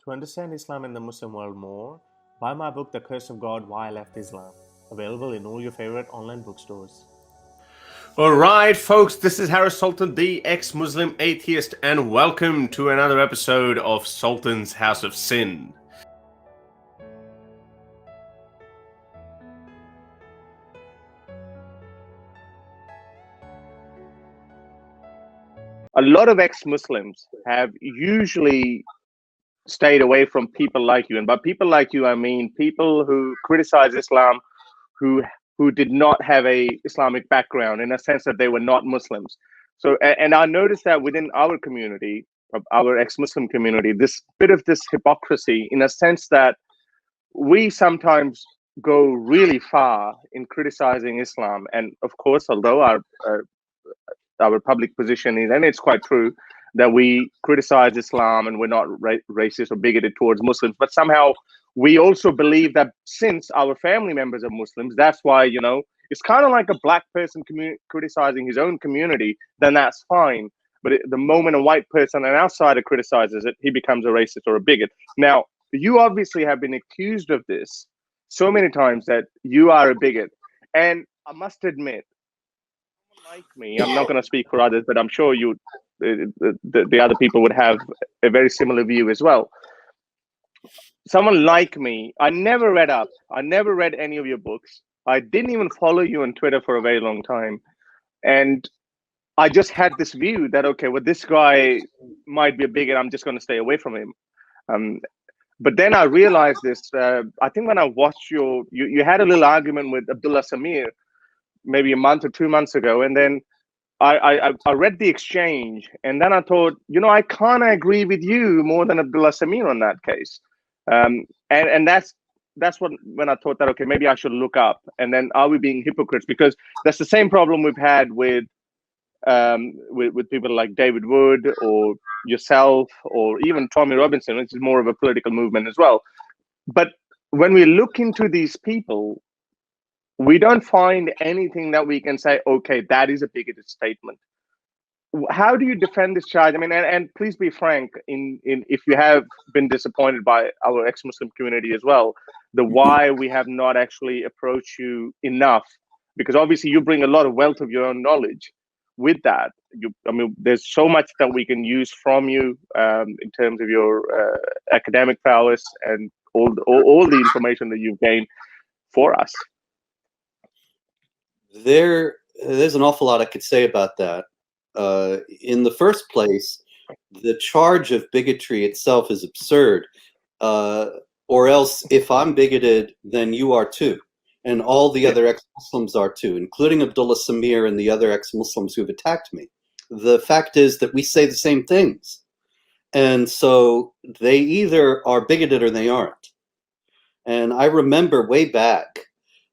To understand Islam and the Muslim world more, buy my book, The Curse of God, Why I Left Islam. Available in all your favorite online bookstores. Alright, folks, this is Harris Sultan, the ex-Muslim atheist, and welcome to another episode of Sultan's House of Sin. A lot of ex-Muslims have usually stayed away from people like you. And by people like you, I mean people who criticize Islam, who did not have a Islamic background, in a sense that they were not Muslims. So, and I noticed that within our community, our ex-Muslim community, this bit of this hypocrisy, in a sense that we sometimes go really far in criticizing Islam. And of course, although our public position is, and it's quite true, that we criticize Islam and we're not racist or bigoted towards Muslims, but somehow we also believe that since our family members are Muslims, that's why, you know, it's kind of like a black person criticizing his own community, then that's fine. But the moment a white person, an outsider, criticizes it, he becomes a racist or a bigot. Now, you obviously have been accused of this so many times that you are a bigot. And I must admit, like me, I'm not going to speak for others, but I'm sure the other people would have a very similar view as well. Someone like me, I never read any of your books. I didn't even follow you on Twitter for a very long time. And I just had this view that, okay, well, this guy might be a bigot, I'm just going to stay away from him. But then I realized this, I think when I watched you had a little argument with Abdullah Samir, maybe a month or 2 months ago. And then I read the exchange, and then I thought, you know, I kind of agree with you more than Abdullah Samir on that case. And that's when I thought that, okay, maybe I should look up. And then, are we being hypocrites? Because that's the same problem we've had with people like David Wood or yourself, or even Tommy Robinson, which is more of a political movement as well. But when we look into these people, we don't find anything that we can say, okay, that is a bigoted statement. How do you defend this charge? I mean, and please be frank, if you have been disappointed by our ex-Muslim community as well, the why we have not actually approached you enough, because obviously you bring a lot of wealth of your own knowledge with that. I mean, there's so much that we can use from you in terms of your academic prowess and all the information that you've gained for us. There's an awful lot I could say about that. In the first place, the charge of bigotry itself is absurd. Or else, if I'm bigoted, then you are too. And all the other ex-Muslims are too, including Abdullah Samir and the other ex-Muslims who've attacked me. The fact is that we say the same things. And so they either are bigoted or they aren't. And I remember way back,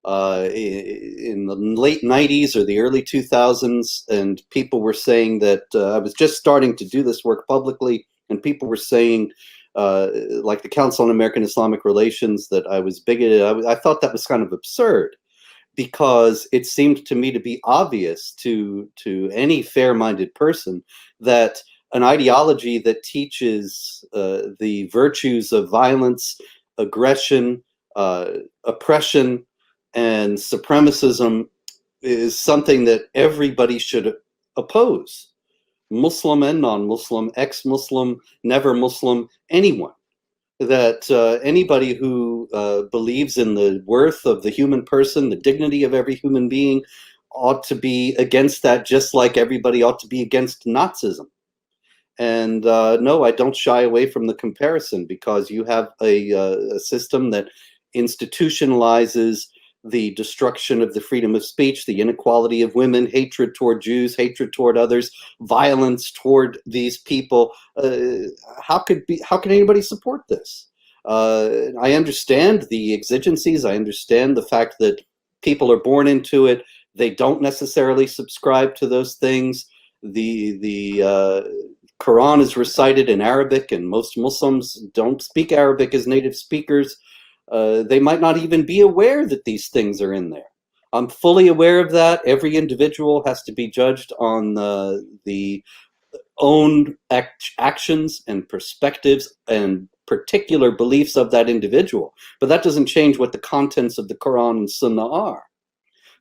in the late 90s or the early 2000s, and people were saying that I was just starting to do this work publicly, and people were saying, like the Council on American Islamic Relations, that I was bigoted. I thought that was kind of absurd, because it seemed to me to be obvious to any fair-minded person that an ideology that teaches the virtues of violence, aggression, oppression, and supremacism is something that everybody should oppose. Muslim and non-Muslim, ex-Muslim, never Muslim, anyone. That anybody who believes in the worth of the human person, the dignity of every human being, ought to be against that, just like everybody ought to be against Nazism. And no, I don't shy away from the comparison, because you have a system that institutionalizes the destruction of the freedom of speech, the inequality of women, hatred toward Jews, hatred toward others, violence toward these people. How can anybody support this? I understand the exigencies. I understand the fact that people are born into it. They don't necessarily subscribe to those things. The Quran is recited in Arabic, and most Muslims don't speak Arabic as native speakers. They might not even be aware that these things are in there. I'm fully aware of that. Every individual has to be judged on the own actions and perspectives and particular beliefs of that individual, but that doesn't change what the contents of the Quran and Sunnah are.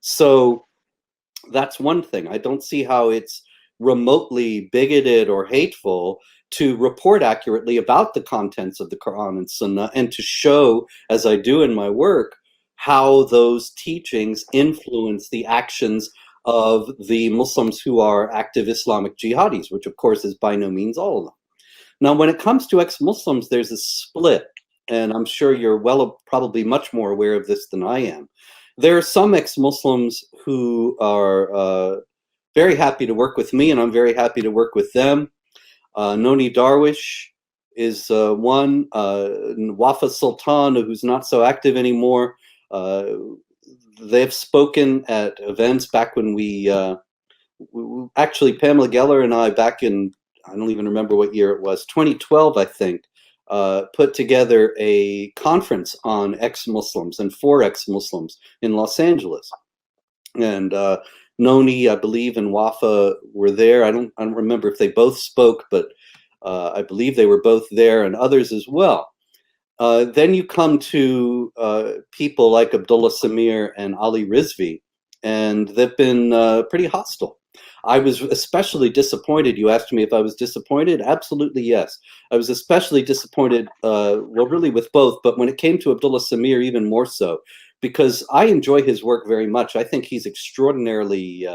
So that's one thing. I don't see how it's remotely bigoted or hateful to report accurately about the contents of the Quran and Sunnah, and to show, as I do in my work, how those teachings influence the actions of the Muslims who are active Islamic jihadis, which of course is by no means all of them. Now, when it comes to ex-Muslims, there's a split, and I'm sure you're probably much more aware of this than I am. There are some ex-Muslims who are very happy to work with me, and I'm very happy to work with them. Noni Darwish is one. Wafa Sultan, who's not so active anymore. They've spoken at events back when we actually, Pamela Geller and I, back in, I don't even remember what year it was, 2012, I think, put together a conference on ex-Muslims and for ex-Muslims in Los Angeles. And Noni, I believe, and Wafa were there. I don't remember if they both spoke, but I believe they were both there, and others as well. Then you come to people like Abdullah Samir and Ali Rizvi, and they've been pretty hostile. I was especially disappointed. You asked me if I was disappointed. Absolutely, yes. I was especially disappointed, well, really with both, but when it came to Abdullah Samir, even more so, because I enjoy his work very much. I think he's extraordinarily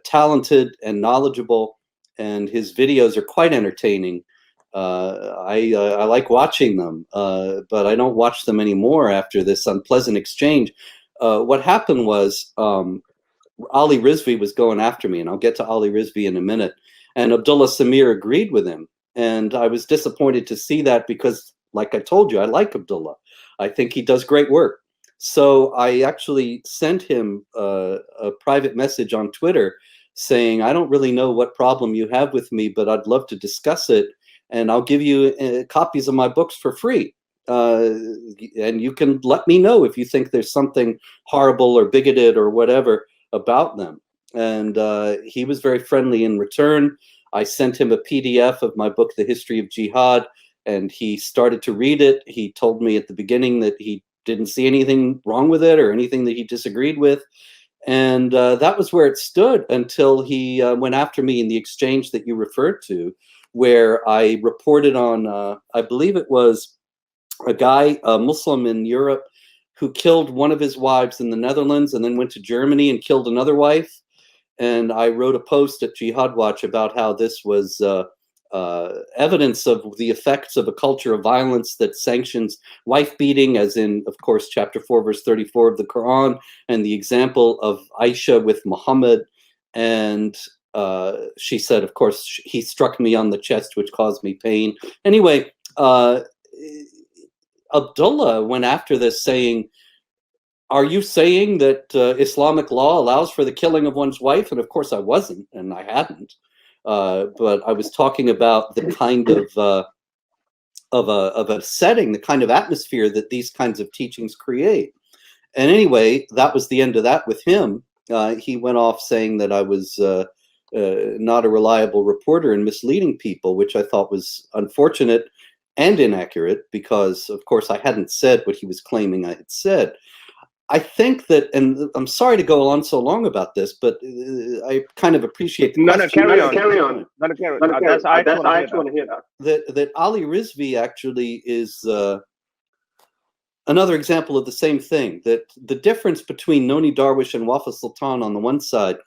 talented and knowledgeable, and his videos are quite entertaining. I like watching them, but I don't watch them anymore after this unpleasant exchange. What happened was Ali Rizvi was going after me, and I'll get to Ali Rizvi in a minute, and Abdullah Samir agreed with him. And I was disappointed to see that because, like I told you, I like Abdullah. I think he does great work. So I actually sent him a private message on Twitter saying, I don't really know what problem you have with me, but I'd love to discuss it. And I'll give you copies of my books for free. And you can let me know if you think there's something horrible or bigoted or whatever about them. And he was very friendly in return. I sent him a PDF of my book, The History of Jihad, and he started to read it. He told me at the beginning that he didn't see anything wrong with it or anything that he disagreed with. And that was where it stood until he went after me in the exchange that you referred to, where I reported on, I believe it was a guy, a Muslim in Europe, who killed one of his wives in the Netherlands and then went to Germany and killed another wife. And I wrote a post at Jihad Watch about how this was evidence of the effects of a culture of violence that sanctions wife beating, as in, of course, chapter 4, verse 34 of the Quran, and the example of Aisha with Muhammad. And she said, of course, he struck me on the chest, which caused me pain. Anyway, Abdullah went after this saying, are you saying that Islamic law allows for the killing of one's wife? And of course I wasn't, and I hadn't. But I was talking about the kind of a setting, the kind of atmosphere that these kinds of teachings create. And anyway, that was the end of that with him. He went off saying that I was not a reliable reporter and misleading people, which I thought was unfortunate and inaccurate because, of course, I hadn't said what he was claiming I had said. I think that, and I'm sorry to go on so long about this, but I kind of appreciate the question. Carry on. I actually want to hear that. That Ali Rizvi actually is another example of the same thing, that the difference between Noni Darwish and Wafa Sultan on the one side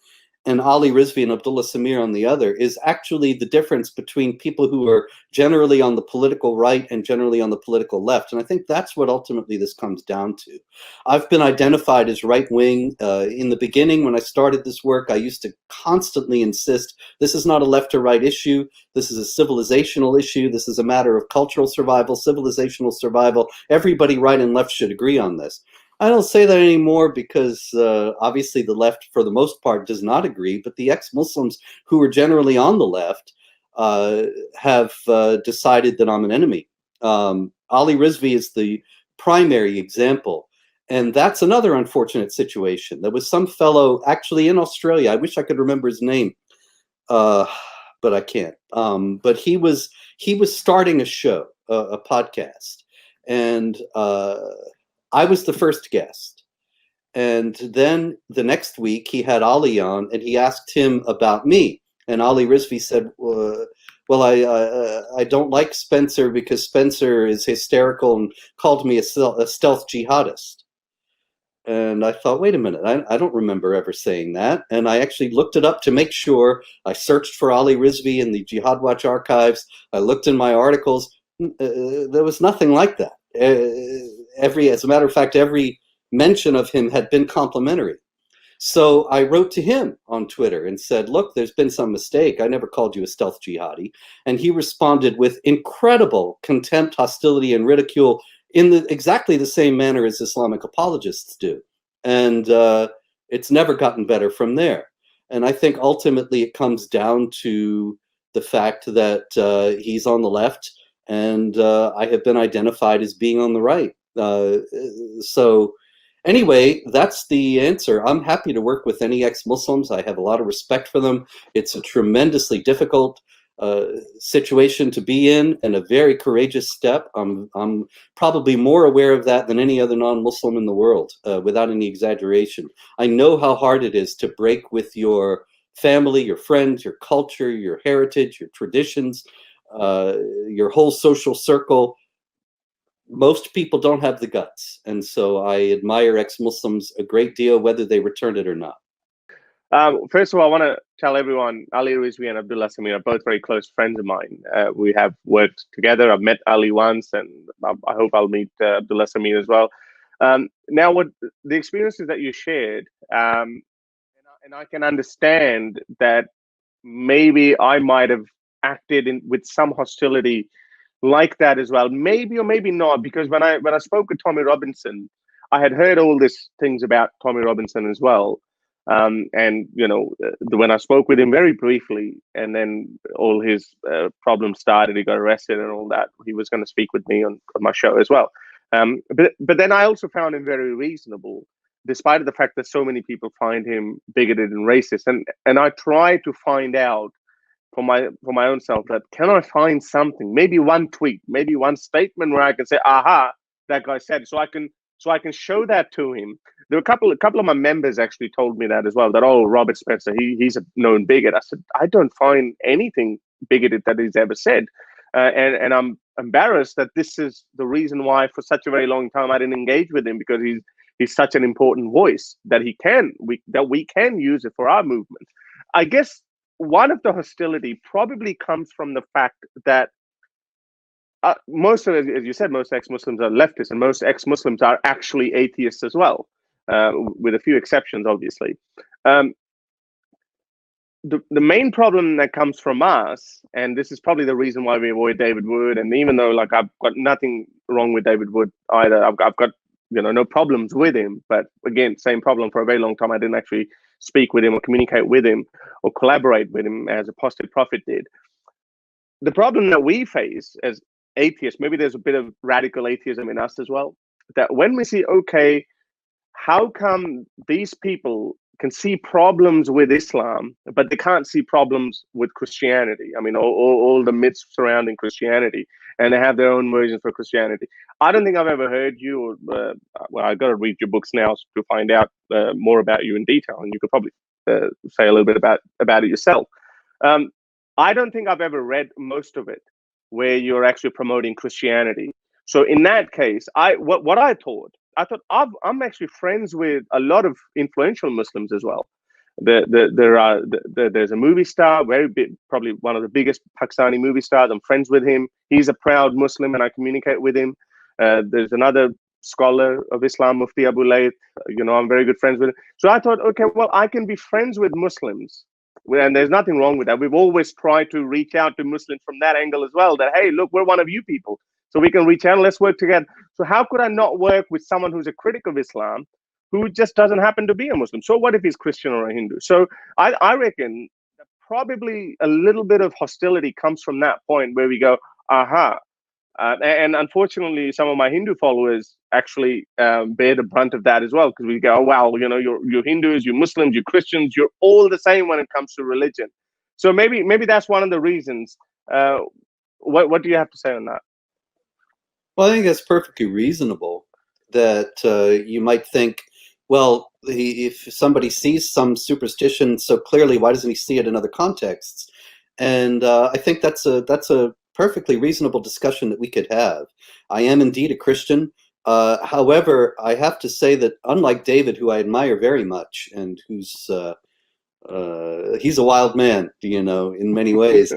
and Ali Rizvi and Abdullah Samir on the other is actually the difference between people who are generally on the political right and generally on the political left. And I think that's what ultimately this comes down to. I've been identified as right-wing. In the beginning, when I started this work, I used to constantly insist, this is not a left or right issue. This is a civilizational issue. This is a matter of cultural survival, civilizational survival. Everybody right and left should agree on this. I don't say that anymore because obviously the left, for the most part, does not agree, but the ex-Muslims who are generally on the left have decided that I'm an enemy. Ali Rizvi is the primary example, and that's another unfortunate situation. There was some fellow actually in Australia, I wish I could remember his name, but I can't. But he was starting a show, a podcast, and I was the first guest. And then the next week he had Ali on, and he asked him about me. And Ali Rizvi said, well, I don't like Spencer because Spencer is hysterical and called me a stealth jihadist. And I thought, wait a minute, I don't remember ever saying that. And I actually looked it up to make sure. I searched for Ali Rizvi in the Jihad Watch archives. I looked in my articles. There was nothing like that. As a matter of fact, every mention of him had been complimentary. So I wrote to him on Twitter and said, look, there's been some mistake. I never called you a stealth jihadi. And he responded with incredible contempt, hostility, and ridicule in exactly the same manner as Islamic apologists do. And it's never gotten better from there. And I think ultimately it comes down to the fact that he's on the left and I have been identified as being on the right. So anyway, that's the answer. I'm happy to work with any ex-Muslims. I have a lot of respect for them. It's a tremendously difficult situation to be in, and a very courageous step. I'm probably more aware of that than any other non-Muslim in the world, without any exaggeration. I know how hard it is to break with your family, your friends, your culture, your heritage, your traditions, your whole social circle. Most people don't have the guts, and so I admire ex-Muslims a great deal, whether they return it or not. First of all, I want to tell everyone, Ali Rizvi and Abdullah Samir are both very close friends of mine. We have worked together. I've met Ali once, and I hope I'll meet Abdullah Samir as well. Now, what the experiences that you shared, and I can understand that maybe I might have acted with some hostility like that as well. Maybe or maybe not, because when I spoke with Tommy Robinson, I had heard all these things about Tommy Robinson as well. And when I spoke with him very briefly, and then all his problems started, he got arrested and all that. He was going to speak with me on my show as well. But then I also found him very reasonable, despite the fact that so many people find him bigoted and racist. And I try to find out for my own self that, can I find something, maybe one tweet, maybe one statement where I can say, aha, that guy said it, so I can show that to him. There were a couple of my members actually told me that as well, that, oh, Robert Spencer, he's a known bigot. I said, I don't find anything bigoted that he's ever said. And I'm embarrassed that this is the reason why for such a very long time I didn't engage with him, because he's such an important voice that we can use it for our movement. I guess one of the hostility probably comes from the fact that most of, as you said, most ex-Muslims are leftists, and most ex-Muslims are actually atheists as well, with a few exceptions, obviously. The main problem that comes from us, and this is probably the reason why we avoid David Wood, and even though like I've got nothing wrong with David Wood either, I've got no problems with him, but again, same problem. For a very long time I didn't actually speak with him or communicate with him or collaborate with him as Apostate Prophet did. The problem that we face as atheists, maybe there's a bit of radical atheism in us as well, that when we see, okay, how come these people can see problems with Islam, but they can't see problems with Christianity? I mean, all the myths surrounding Christianity, and they have their own versions for Christianity. I don't think I've ever heard you, or well, I've got to read your books now to find out more about you in detail, and you could probably say a little bit about it yourself. I don't think I've ever read most of it where you're actually promoting Christianity. So in that case, what I thought I'm actually friends with a lot of influential Muslims as well. There's a movie star, very big, probably one of the biggest Pakistani movie stars. I'm friends with him. He's a proud Muslim, and I communicate with him. There's another scholar of Islam, Mufti Abu Layth. I'm very good friends with him. So I thought, okay, well, I can be friends with Muslims, and there's nothing wrong with that. We've always tried to reach out to Muslims from that angle as well, that, hey, look, we're one of you people, so we can reach out and let's work together. So how could I not work with someone who's a critic of Islam who just doesn't happen to be a Muslim? So what if he's Christian or a Hindu? So I reckon that probably a little bit of hostility comes from that point where we go, aha. And unfortunately, some of my Hindu followers actually bear the brunt of that as well, because we go, oh, wow, you're Hindus, you're Muslims, you're Christians, you're all the same when it comes to religion. So maybe that's one of the reasons. What do you have to say on that? Well, I think that's perfectly reasonable. That you might think, well, if somebody sees some superstition so clearly, why doesn't he see it in other contexts? And I think that's a perfectly reasonable discussion that we could have. I am indeed a Christian. However, I have to say that unlike David, who I admire very much, and who's he's a wild man, in many ways.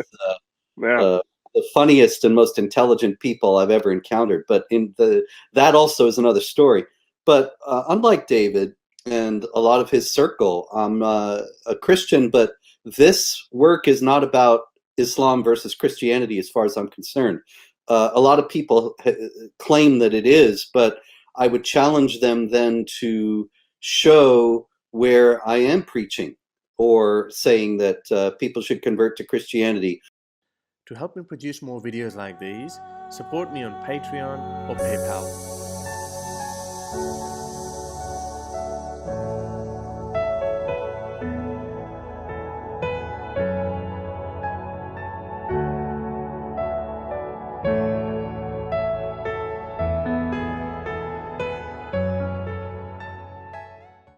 Yeah. The funniest and most intelligent people I've ever encountered. But that also is another story. But unlike David and a lot of his circle, I'm a Christian, but this work is not about Islam versus Christianity as far as I'm concerned. A lot of people claim that it is, but I would challenge them then to show where I am preaching or saying that people should convert to Christianity. To help me produce more videos like these, support me on Patreon or PayPal.